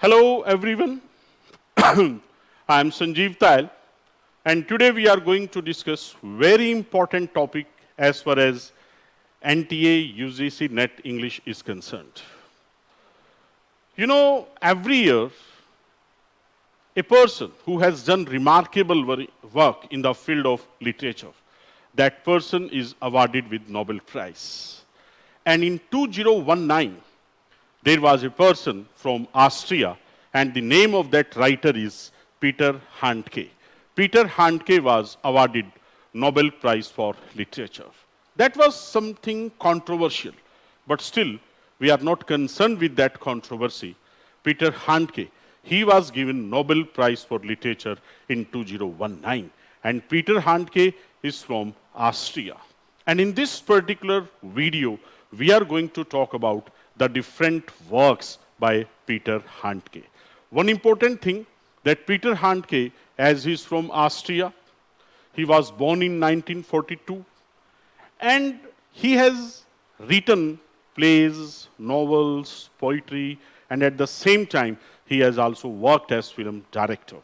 Hello everyone, I am Sanjeev Tail and today we are going to discuss very important topic as far as NTA UGC NET English is concerned. You know, every year a person who has done remarkable work in the field of literature, that person is awarded with Nobel Prize. And in 2019, there was a person from Austria, and the name of that writer is Peter Handke. Peter Handke was awarded Nobel Prize for Literature. That was something controversial, but still, we are not concerned with that controversy. Peter Handke, he was given Nobel Prize for Literature in 2019, and Peter Handke is from Austria. And in this particular video, we are going to talk about the different works by Peter Handke. One important thing that Peter Handke, as he is from Austria, he was born in 1942, and he has written plays, novels, poetry, and at the same time, he has also worked as film director.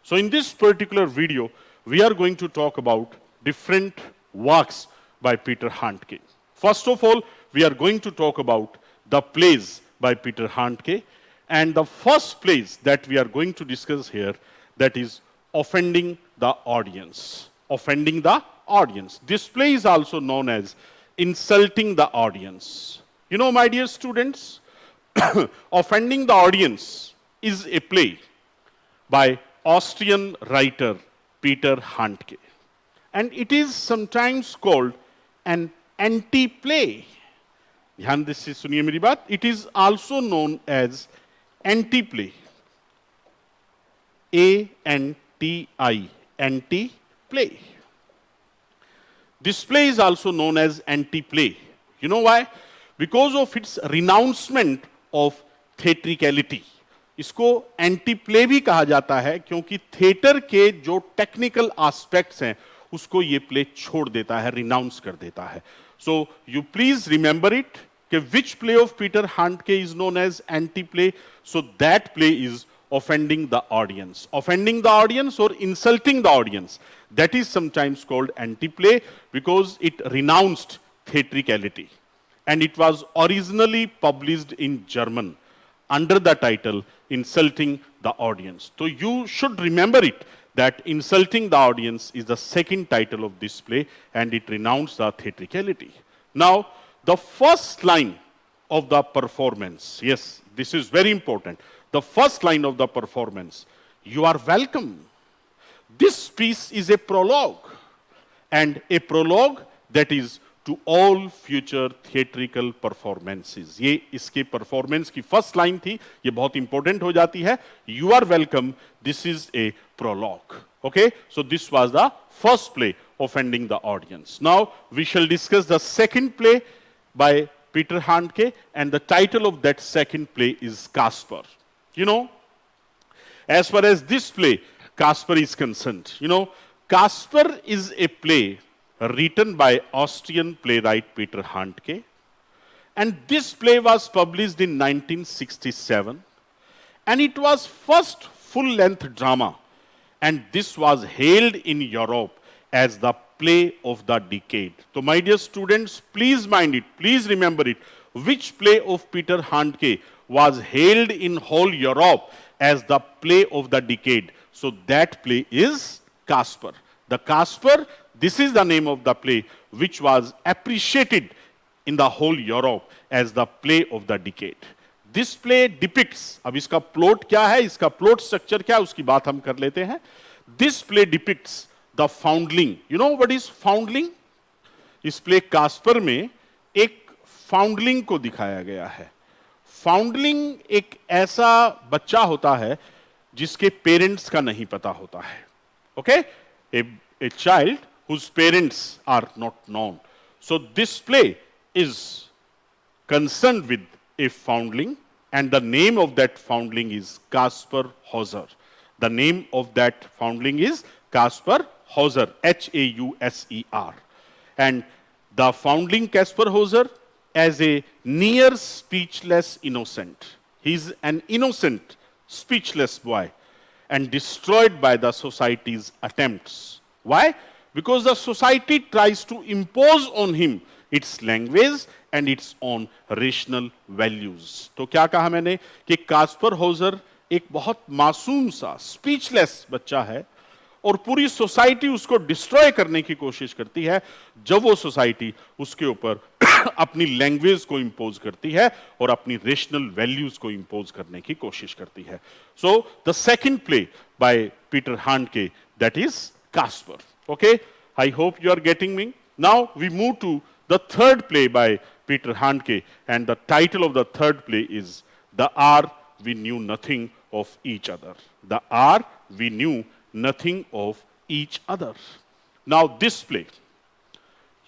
So in this particular video, we are going to talk about different works by Peter Handke. First of all, we are going to talk about the plays by Peter Handke. And the first plays that we are going to discuss here, that is Offending the Audience. Offending the Audience. This play is also known as Insulting the Audience. You know, my dear students, Offending the Audience is a play by Austrian writer Peter Handke. And it is sometimes called an anti-play. ध्यान से सुनिए मेरी बात. It is also known as anti-play. A-N-T-I. Anti-play. This play is also known as anti-play. You know why? Because of its renouncement of theatricality. इसको anti-play भी कहा जाता है क्योंकि थिएटर के जो टेक्निकल एस्पेक्ट्स हैं उसको ये प्ले छोड़ देता है, रिनाउंस कर देता है. So you please remember it. Which play of Peter Handke is known as anti-play? So that play is Offending the Audience. Offending the audience or insulting the audience. That is sometimes called anti-play because it renounced theatricality. And it was originally published in German under the title Insulting the Audience. So you should remember it that Insulting the Audience is the second title of this play and it renounced the theatricality. Now, the first line of the performance, yes, this is very important. The first line of the performance, you are welcome. This piece is a prologue, and a prologue that is to all future theatrical performances. ये इसके performance की first line थी, ये बहुत important हो जाती है. You are welcome. This is a prologue. Okay, so this was the first play, Offending the Audience. Now we shall discuss the second play by Peter Handke, and the title of that second play is Casper. You know, as far as this play, Casper is concerned, you know, Casper is a play written by Austrian playwright Peter Handke, and this play was published in 1967, and it was first full-length drama, and this was hailed in Europe as the play of the decade. So my dear students, please mind it, please remember it, which play of Peter Handke was hailed in whole Europe as the play of the decade. So that play is Casper. The Casper, this is the name of the play which was appreciated in the whole Europe as the play of the decade. This play depicts, अब इसका plot क्या है, इसका plot structure क्या है, उसकी बात हम कर लेते हैं. This play depicts the foundling. You know what is foundling? इस play Casper में एक foundling को दिखाया गया है. Foundling एक ऐसा बच्चा होता है जिसके पेरेंट्स का नहीं पता होता है. Okay? A child whose parents are not known. So this play is concerned with a foundling, and the name of that foundling is Kaspar Hauser. The name of that foundling is Kaspar Hauser, H-A-U-S-E-R. And the foundling Kaspar Hauser as a near speechless innocent. He is an innocent speechless boy and destroyed by the society's attempts. Why? Because the society tries to impose on him its language and its own rational values. तो क्या कहा मैंने कि Kasper हॉजर एक बहुत मासूम सा speechless बच्चा है और पूरी सोसाइटी उसको डिस्ट्रॉय करने की कोशिश करती है जब वो सोसाइटी उसके ऊपर अपनी लैंग्वेज को इंपोज करती है और अपनी रेशनल वैल्यूज को इंपोज करने की कोशिश करती है. So the second play by Peter Handke, that is Kaspar. Okay, I hope you are getting me. Now we move to the third play by Peter Handke and the title of the third play is the hour we knew nothing of each other. The hour we knew nothing of each other. Now this play,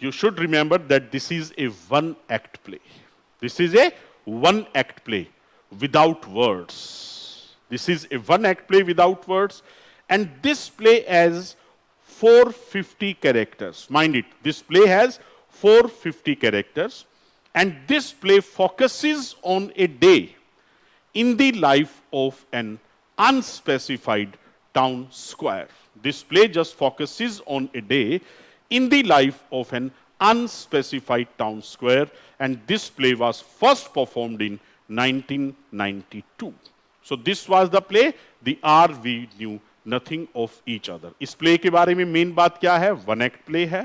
you should remember that this is a one act play. This is a one act play without words. This is a one act play without words, and this play has 450 characters. Mind it, this play has 450 characters, and this play focuses on a day in the life of an unspecified town square. This play just focuses on a day in the life of an unspecified town square, and this play was first performed in 1992. So this was the play, The Hour We Knew Nothing of Each Other. इस play के बारे में main बात क्या है? One act play है,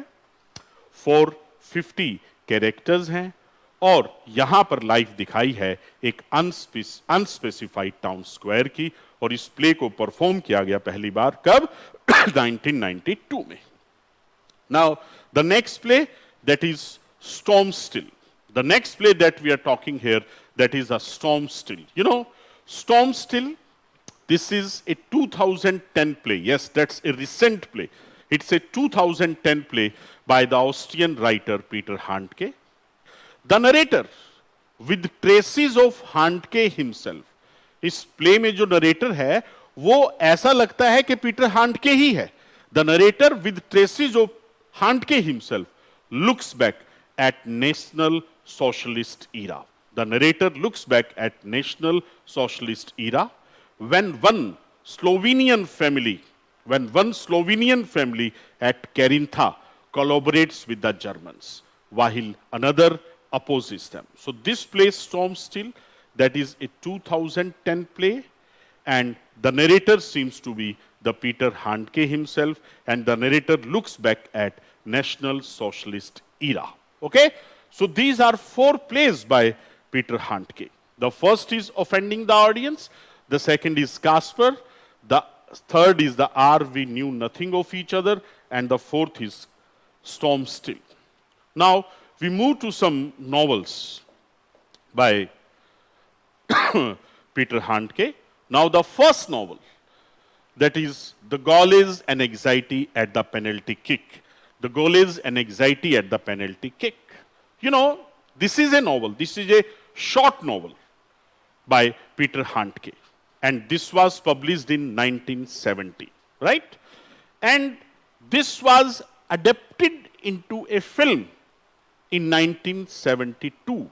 450 characters हैं और यहां पर लाइफ दिखाई है एक अनस्पेसिफाइड टाउन स्क्वायर की, और इस प्ले को परफॉर्म किया गया पहली बार कब? 1992 में. Now the next play, that is storm still. The next play that we are talking here, that is a storm still. You know storm still, this is a 2010 play. Yes, that's a recent play. It's a 2010 play by the Austrian writer Peter Handke. The narrator, with traces of Handke himself. इस play में जो narrator है वो ऐसा लगता है कि Peter Handke ही है. The narrator with traces of Handke himself looks back at National Socialist era. The narrator looks back at National Socialist era when one Slovenian family at Carintha collaborates with the Germans while another opposes them. So this play, Storm Still, that is a 2010 play, and the narrator seems to be the Peter Handke himself, and the narrator looks back at National Socialist era. Okay? So these are 4 plays by Peter Handke. The first is Offending the Audience, the second is Casper, the third is The Hour We Knew Nothing of Each Other, and the fourth is Storm Still. Now we move to some novels by Peter Handke. Now the first novel, that is The Gaules and Anxiety at the Penalty Kick. The Gaules and Anxiety at the Penalty Kick. You know, this is a novel, this is a short novel by Peter Handke, and this was published in 1970, right? And this was adapted into a film in 1972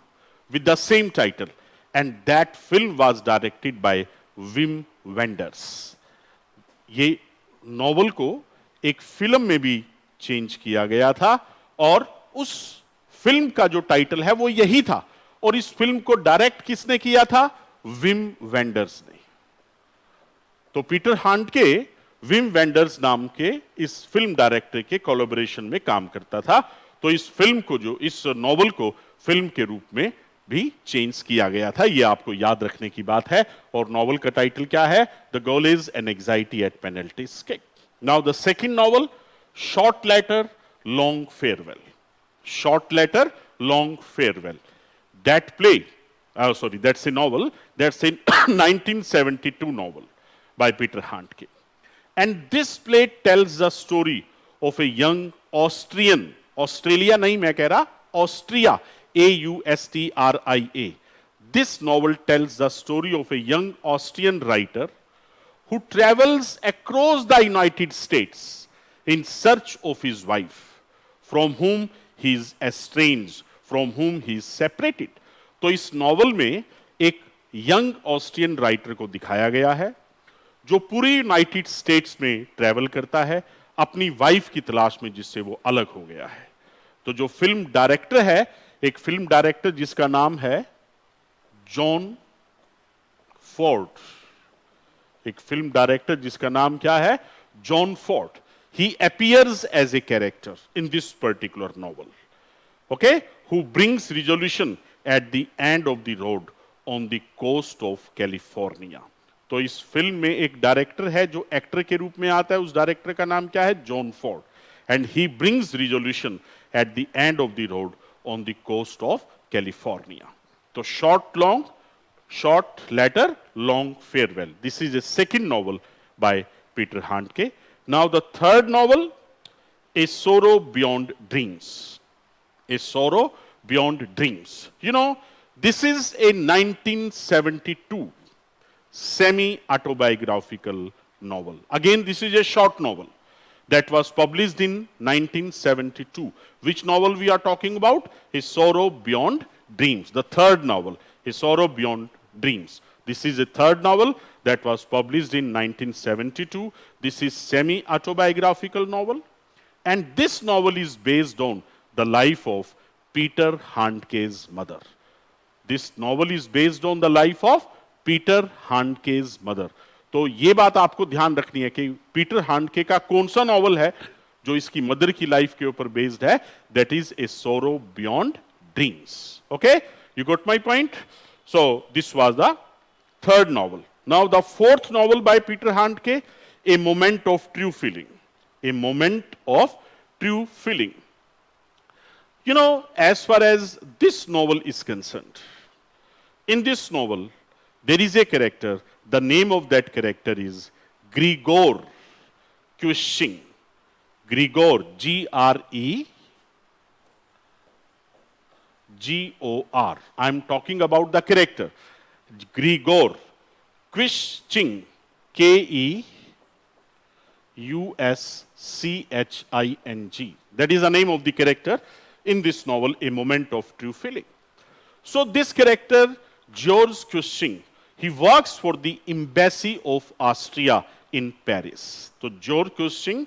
with the same title, and that film was directed by Wim Wenders. ये novel को एक film में भी change किया गया था, और उस फिल्म का जो टाइटल है वो यही था, और इस फिल्म को डायरेक्ट किसने किया था? विम वेंडर्स ने. तो पीटर हांडके विम वेंडर्स नाम के इस फिल्म डायरेक्टर के कोलैबोरेशन में काम करता था. तो इस फिल्म को, जो इस नॉवल को फिल्म के रूप में भी चेंज किया गया था, ये आपको याद रखने की बात है. और नॉवल का टाइटल क्या है? The goalie's and anxiety at penalty kick. Now the second novel, short letter long farewell. Short letter long farewell, that play, that's a novel, that's a 1972 novel by Peter Handke. And this play tells the story of a young Austrian, Australia नहीं मैं कह रहा, Austria, Austria. This novel tells the story of a young Austrian writer who travels across the United States in search of his wife, from whom he is estranged, from whom he is separated. तो इस novel में एक young Austrian writer को दिखाया गया है जो पूरी यूनाइटेड स्टेट्स में ट्रैवल करता है अपनी वाइफ की तलाश में जिससे वो अलग हो गया है। तो जो फिल्म डायरेक्टर है, एक फिल्म डायरेक्टर जिसका नाम है जॉन फोर्ड, एक फिल्म डायरेक्टर जिसका नाम क्या है, John Ford. He appears as a character in this particular novel, okay, who brings resolution at the end of the road on the coast of California. तो इस फिल्म में एक director है जो एक्टर के रूप में आता है, उस डायरेक्टर का नाम क्या है, John Ford, and he brings resolution at the end of the road on the coast of California. तो short letter, long farewell. This is a second novel by Peter Handke. Now the third novel, A Sorrow Beyond Dreams. A Sorrow Beyond Dreams. You know, this is a 1972 semi-autobiographical novel. Again, this is a short novel that was published in 1972. Which novel we are talking about? A Sorrow Beyond Dreams. The third novel, A Sorrow Beyond Dreams. This is a third novel that was published in 1972. This is semi-autobiographical novel. And this novel is based on the life of Peter Handke's mother. This novel is based on the life of Peter Handke's mother. तो ये बात आपको ध्यान रखनी है कि Peter हांडके का कौन सा नॉवल है जो इसकी मदर की लाइफ के ऊपर बेस्ड है, दैट इज ए सोरो beyond dreams. Okay, you got my point? So this was the third novel. Now the fourth novel by Peter Handke, A Moment of True Feeling. A Moment of True Feeling. You know, as far as this novel is concerned, in this novel, there is a character, the name of that character is Grigor Kushing. Grigor, G-R-E-G-O-R. I am talking about the character. Grigor Kushing, K-E-U-S-C-H-I-N-G. That is the name of the character in this novel, A Moment of True Feeling. So this character, George Kushing, he works for the Embassy of Austria in Paris. तो George क्यूशिंग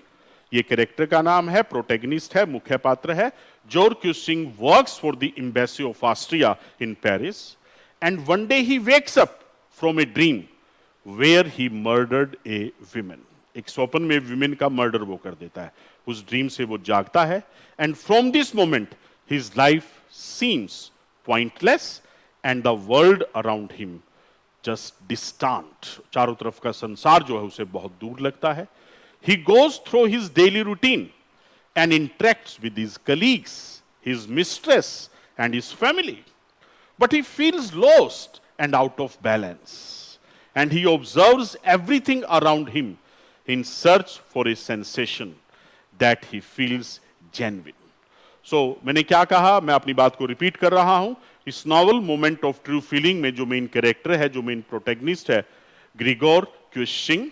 ये character का नाम है, protagonist है, मुख्य पात्र है। George Keuschnig works for the embassy of Austria in Paris and one day he wakes up from a dream where he murdered a women. एक स्वप्न में विमेन का मर्डर वो कर देता है, उस ड्रीम से वो जागता है and from this moment his life seems pointless and the world around him just distant. चारों तरफ का संसार जो है उसे बहुत दूर लगता है। He goes through his daily routine and interacts with his colleagues, his mistress, and his family. But he feels lost and out of balance. And he observes everything around him in search for a sensation that he feels genuine. So, मैंने क्या कहा, मैं अपनी बात को repeat कर रहा हूं। इस novel moment of true feeling में जो मेन कैरेक्टर है, जो मेन प्रोटैगनिस्ट है, ग्रिगोर क्यूशिंग,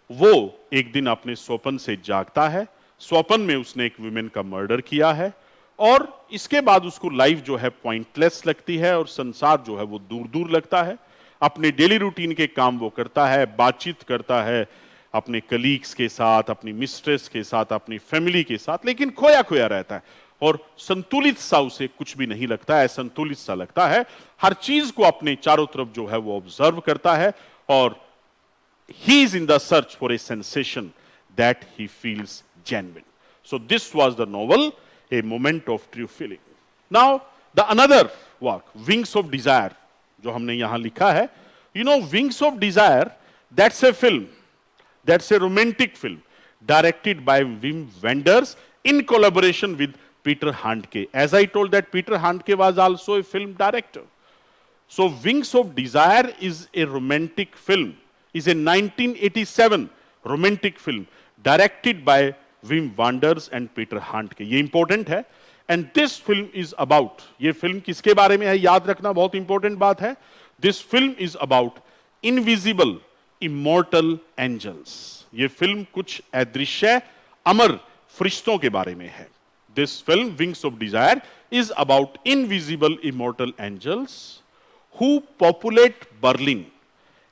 वो एक दिन अपने स्वप्न से जागता है। स्वप्न में उसने एक विमेन का मर्डर किया है और इसके बाद उसको लाइफ जो है पॉइंटलेस लगती है और संसार जो है वो दूर दूर लगता है। अपने डेली रूटीन के काम वो करता है, बातचीत करता है अपने कलीग्स के साथ, अपनी मिस्ट्रेस के साथ, अपनी फैमिली के साथ, लेकिन खोया खोया रहता है और संतुलित सा उसे कुछ भी नहीं लगता है, संतुलित सा लगता है। हर चीज को अपने चारों तरफ जो है वो ऑब्जर्व करता है और he is in the search for a sensation that he feels genuine. So this was the novel, A Moment of True Feeling. Now the another work, Wings of Desire, जो हमने यहाँ लिखा है, you know, Wings of Desire, that's a film, that's a romantic film directed by Wim Wenders in collaboration with Peter Handke. As I told that Peter Handke was also a film director. So Wings of Desire is a romantic film, is a 1987 romantic film directed by Wim Wenders and Peter Handke. ये important है. And this film is about, ये film किसके बारे में है, याद रखना बहुत important बात है. This film is about invisible, immortal angels. ये film कुछ अदृश्य, अमर फरिश्तों के बारे में है. This film, Wings of Desire, is about invisible, immortal angels who populate Berlin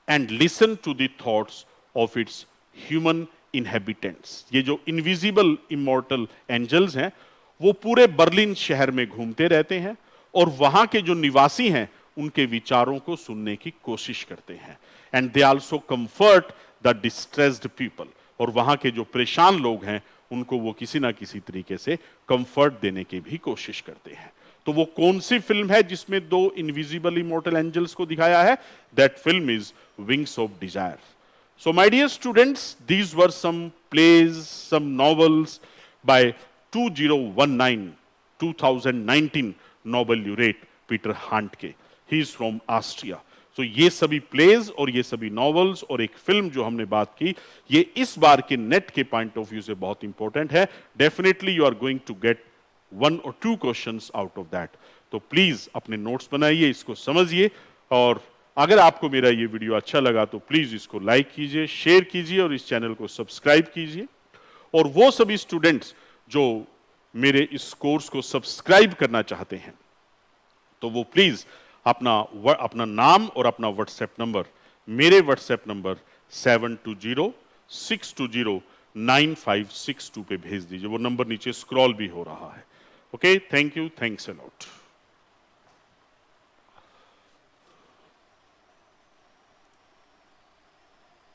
and listen to the thoughts of its human inhabitants. ये जो इनविजिबल इमॉर्टल एंजल्स हैं वो पूरे बर्लिन शहर में घूमते रहते हैं और वहां के जो निवासी हैं उनके विचारों को सुनने की कोशिश करते हैं. And they also comfort the distressed people. और वहां के जो परेशान लोग हैं उनको वो किसी ना किसी तरीके से कंफर्ट देने की भी कोशिश करते हैं. तो वो कौन सी फिल्म है जिसमें दो इनविजिबल इमॉर्टल एंजल्स को दिखाया है? That film is wings of desire. So my dear students, these were some plays, some novels by 2019 Nobel laureate Peter Handke. He is from Austria. So ये सभी plays और ये सभी novels और एक film जो हमने बात की, ये इस बार के नेट के पॉइंट ऑफ व्यू से बहुत इंपॉर्टेंट है. Definitely you are going to get 1 or 2 questions out of that. तो प्लीज अपने नोट्स बनाइए, इसको समझिए और अगर आपको मेरा ये वीडियो अच्छा लगा तो प्लीज इसको लाइक कीजिए, शेयर कीजिए और इस चैनल को सब्सक्राइब कीजिए. और वो सभी स्टूडेंट्स जो मेरे इस कोर्स को सब्सक्राइब करना चाहते हैं तो वो प्लीज अपना नाम और अपना व्हाट्सएप नंबर मेरे व्हाट्सएप नंबर 7206209562 पे भेज दीजिए. वो नंबर नीचे स्क्रॉल भी हो रहा है. Okay, thank you, thanks a lot.